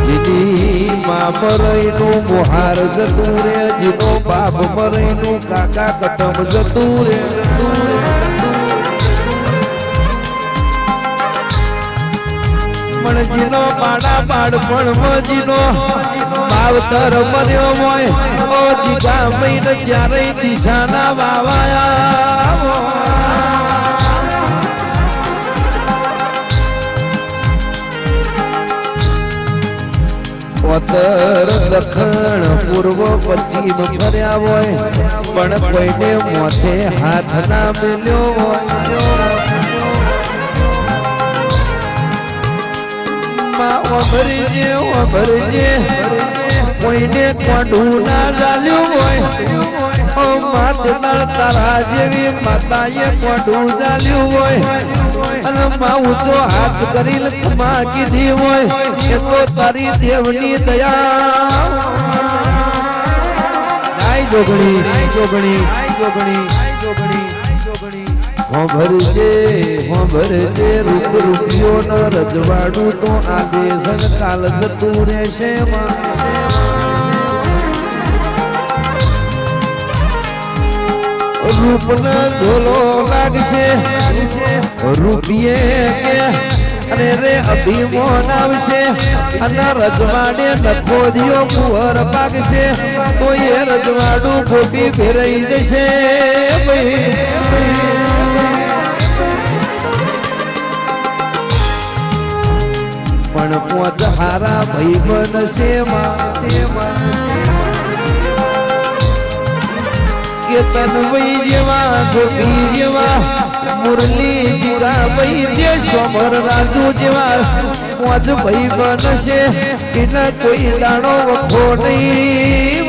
જીની માં મરઈનું મોહાર જતું રે જીનો બાપ મરઈનું કાકા કટમ જતું રે જીનો પાડા બાળપણ મજીનો માવતર મર્યો હોય ઓ જીગા મહિને ચારે દિશાના વાવાયા ઉત્તર દક્ષિણ પૂર્વ પશ્ચિમ ફર્યા હોય પણ કોઈને મોથે હાથ ના મેલ્યો હોય ભરજે કોઈને કોડું ના ચાલ્યું હોય ઓ માતા તારા જેવી માતાએ કોડું ચાલ્યું હોય અને માં ઊંચો હાથ કરીને ખમા કીધી હોય એ તો તારી દેવની દયા આય જોગણી ભરજે રૂપ રૂપિયો ન રજવાડું તો આ દેશ કાલ જતું રહેશે રૂપ ન ઝોલો લાગશે રૂપિયે કે અને રે અભિમાન આવશે અને રજવાડે નખો દિયો કુંવર પાકશે તો એ રજવાડું ગોપી ફેરાઈ જશે પણ પોચ હારા ભાઈ બનશે એ તનવઈ જેવા જોગી જેવા મુરલી જીગા ભાઈ જે સોમર રાજુ જેવા મોજ ભાઈ બનશે એને કોઈ દાણો વખો નહીં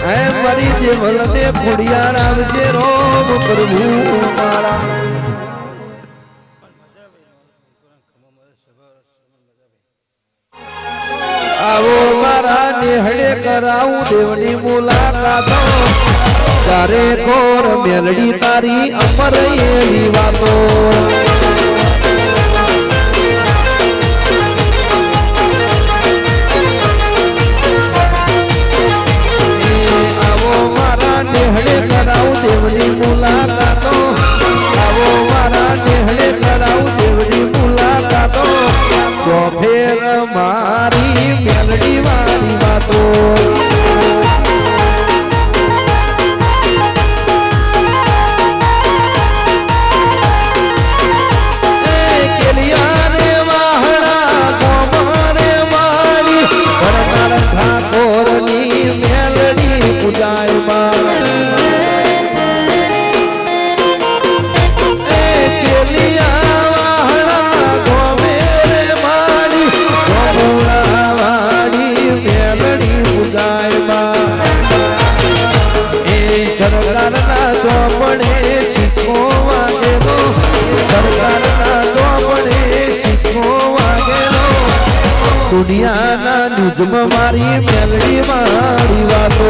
હે મારી જે વલને ખોડિયાર આવજે રોમ પ્રભુ મારા આવો મારા નેહડે કરાવું દેવની મુલાકાતો તારે કોર મેલડી તારી અમર એવી વાતો આવો મારા નેહડે કરાવું દેવની મુલાકાતો આવો મારા નેહડે કરાવું દેવની મુલાકાતો તો ફેર મારી મેલડી વાળી વાતો સરકારના ચોપડે શીશો વાગેલો સરકારના ચોપડે શીશો વાગેલો દુનિયાના ન્યૂઝમાં મારી મેલડી મારી વાતો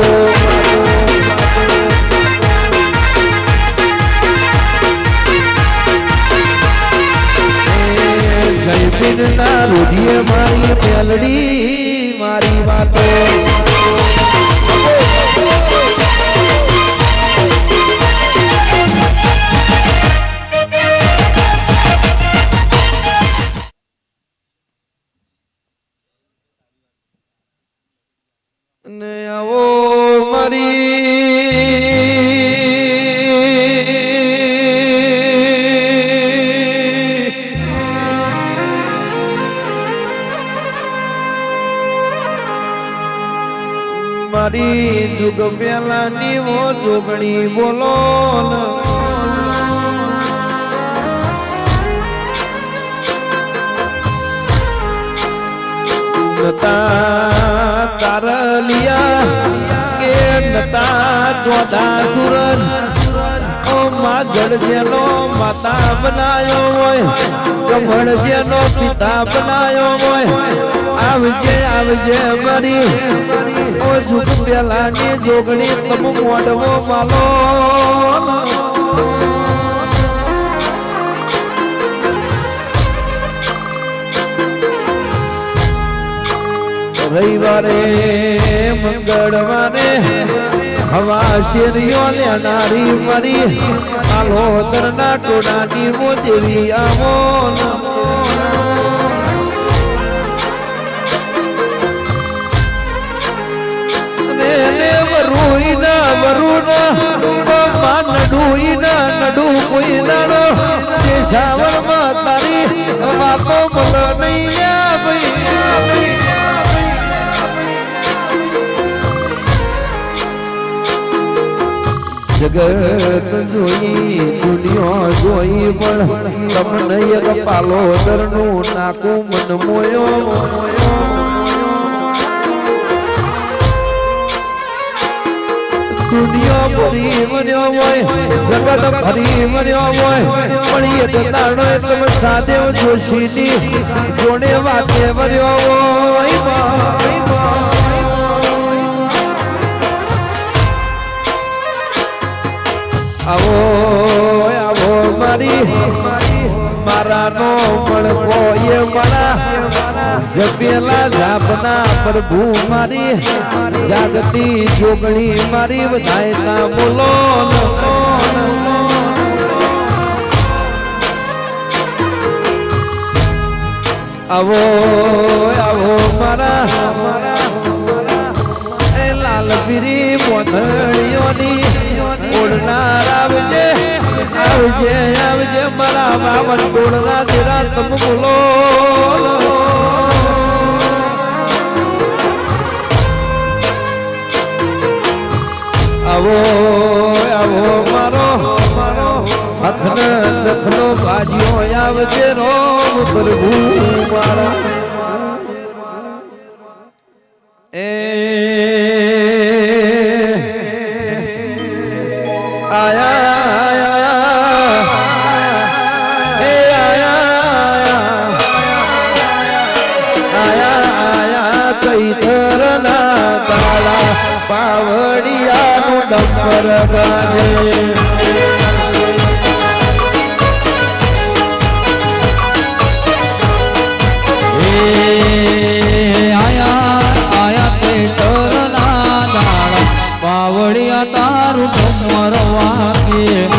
જયબીનના રૂઢીએ મારી મેલડી મારી વાતો ને આવો મારી જુગ પેલાની વો જોગણી બોલો તારલિયા કે નતા ચોદા સુરજ ઓ માં જળજેનો માતા બનાયો હોય કમળજેનો પિતા બનાયો હોય આવજે આવજે મારી ઓ જુગ પેલાની જોગણી તમ મોડવો માલો રવિવારે મંગળવારે હવા શેરીઓ લેનારી મરી આલોતરના ટોળાની મોદેવી આવો નડુ કોઈ દાડો દેશાવરમાં તારી વાતો બોલ નહીં ભાઈ જગત જોઈ દુનિયા જોઈ પણ તમને એક પાલો દરનું નાકું મન મોયો દુનિયા ભરી મર્યો હોય જગત ભરી મર્યો હોય પણ એક દાડો તમે સાદેવ જોશીની જોડે વાતે મર્યો હોય આવો આવો મારી મારા નો મળકો એ મારા જપેલા જાપના પ્રભુ મારી જાગતી જોગણી મારી બધાય ના બોલો આવો આવો મારા લાલ પીરી મોથળીઓની ઓળનાર આવજે આવજે આવજે મારા બાવન ગોળના તેરા તમ બોલો આવો આવો મારો મારો હાથને દખલો ભાજ્યો આવજે રોમ પ્રભુ મારા એ પાવડિયાનું ડંબર ગાજે પાવડિયા તારું ડમર વાગે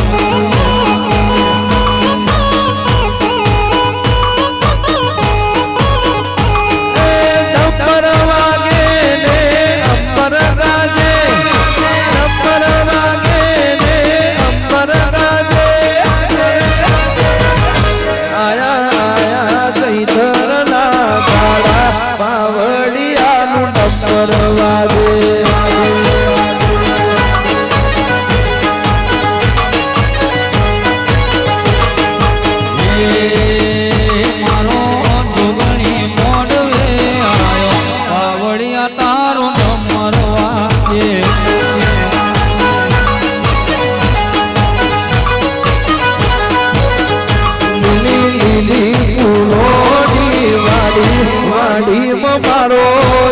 મારો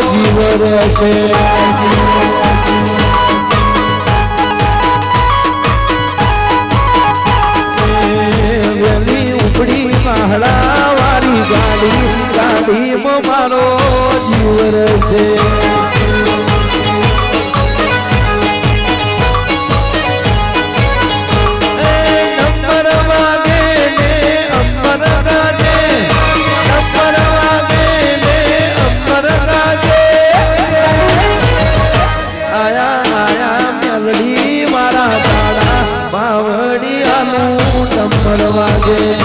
જીવ રહેશે વેલી ઉપડી મહડા વાળી ગાડીમાં મારો જીવ રહેશે વાગે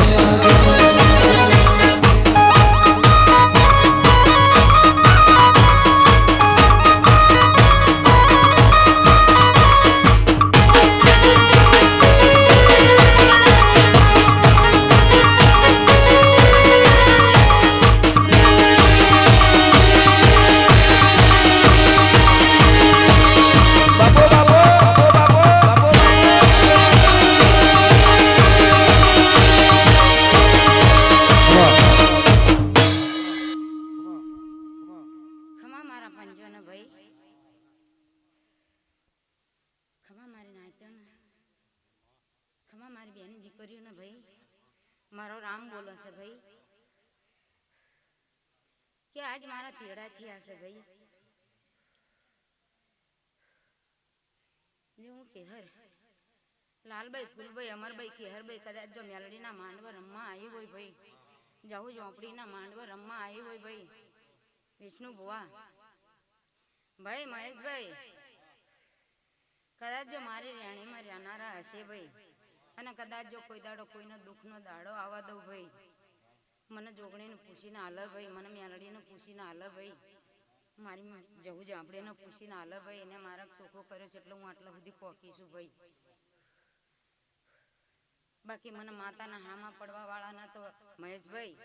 મારો રામ બોલો છે ભાઈ કે આજ મારા તેડા થયા છે ભાઈ હું કેહર લાલભાઈ ફૂલભાઈ અમરભાઈ કેહરભાઈ કદાચ જો મેલડીના માંડવા રમવા આવી હોય ભાઈ જવું ઝોપડીના માંડવા રમવા આવી હોય ભાઈ વિષ્ણુ બુઆ ભાઈ મહેશભાઈ કદાચ જો મારી રેણીમાં રહેનારા હશે ભાઈ અને કદાચ જો કોઈ દાડો કોઈનો દુઃખનો દાડો આવવા દઉં ભાઈ મને જોગણીને પૂછીને હાલ ભાઈ મને મેલડીને પૂછીને હાલ ભાઈ મારી જવું જાંબડીને પૂછીને હાલ ભાઈ એને મારા સોખો કર્યો છે એટલે હું આટલા સુધી પહોંચીશું ભાઈ બાકી મને માતાના હામાં પડવા વાળાના તો મહેશભાઈ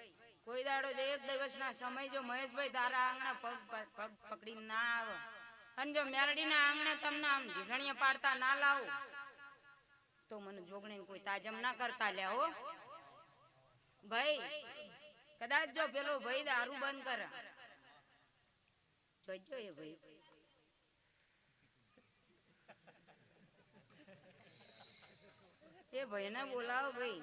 કોઈ દાડો જો એક દિવસના સમય જો મહેશભાઈ તારા આંગણા પગ પકડી ના આવે અને જો મેલડીના આંગણે તમને આમ ઘીસણીયા પાડતા ના લાવો તો મને જોગણીને કોઈ તાજમ ના કરતા લે હો ભાઈ કદાચ જો પેલો ભાઈ દારૂ બંધ કરે જોજો એ ભાઈ એ ભાઈને બોલાવો ભાઈ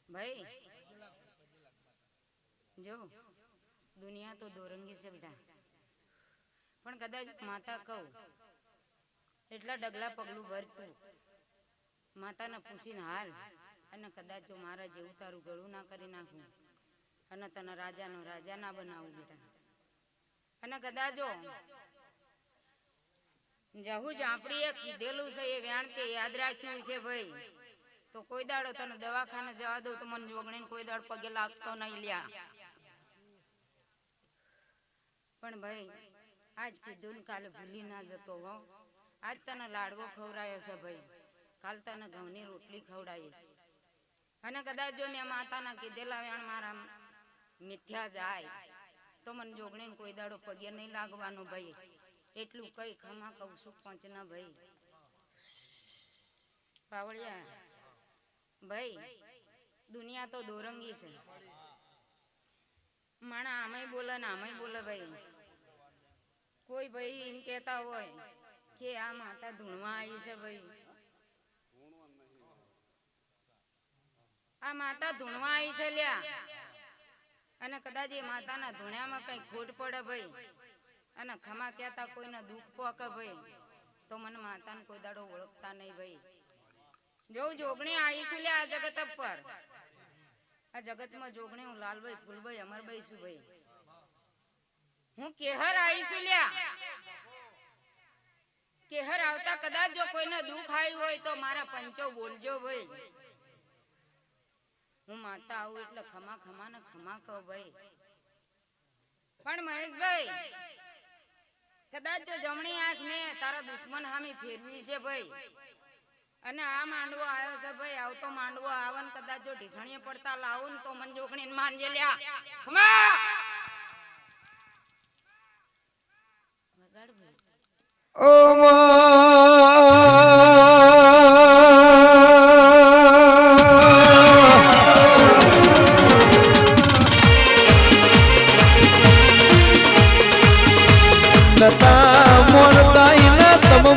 भाई जो दुनिया तो दोरंगी से बेटा पण कदाच माता कहू એટલા ડગલા પગલું ભરતું માતાને પૂછીને હાલ અને કદાચ જો મારા જેવું તારું ગળું ના કરી નાખું અને તને રાજાનો રાજા ના બનાવું બેટા અને કદાચ જો જહુ ઝાંપડીએ કીધેલું છે એ વ્યાણ કે યાદ રાખ્યું છે ભાઈ તો કોઈ દાડો તને દવાખાને જવા દઉં તો મને જોગણીને કોઈ દાડો પગે લાગતો નહીં લ્યા. પણ ભાઈ આજ કીધું ને કાલે ભૂલી ના જતો હો. આજ તને લાડવો ખવડાયો છે ભાઈ, કાલ તને ઘઉંની રોટલી ખવડાવીશ. અને કદાચ જો મેં માતાના કીધેલા વેણ મારા મિથ્યા જાય તો મને જોગણીને કોઈ દાડો પગે નહીં લાગવાનો ભાઈ. એટલું કઈ ખમા કહું છું પંચના ભાઈ. પાવળિયા ભાઈ દુનિયા તો દોરંગી છે, માણા આમાંય બોલે ને આમાંય બોલે ભાઈ. કોઈ ભાઈ એમ કહેતા હોય કે આ માતા ધૂણવા આવી છે ભાઈ, આ માતા ધૂણવા આવી છે લ્યા. અને કદાચ એ માતાના ધૂણ્યામાં કઈ ખોટ પડે ભાઈ અને ખમા કહેતા કોઈને દુઃખ પોકે ભાઈ તો મને માતાને કોઈ દાડો ઓળખતા નહીં ભાઈ. જો જોગણી આવીશું લ્યા આ જગત પર, આ જગતમાં જોગણી હું લાલભાઈ ફૂલભાઈ અમરભાઈ છું ભાઈ. હું કેહર આવીશું લ્યા. કેહર આવતા કદાચ જો કોઈને દુઃખ આવ્યું હોય તો મારા પંચો બોલજો ભાઈ. હું માતા આવું એટલે ખમા ખમા ને ખમા કહો ભાઈ. પણ મહેશભાઈ કદાચ જો જમણી આંખ મેં તારા દુશ્મન હામી ફેરવી છે ભાઈ અને આ માંડવો આવ્યો છે ભાઈ, આવતો માંડવો આવે ને કદાચ જો ઢીસણીએ પડતા લાવું ને તો મન જોગણી માનજે લ્યા. ખમા વગાડ ભાઈ.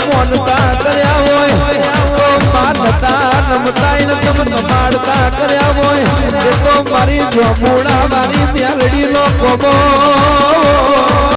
મોનતા કર્યા હોય માનતા નમતા તમ નમાડતા કર્યા હોય એ તો મારી જોમુડા મારી મેલડી નો કોબો.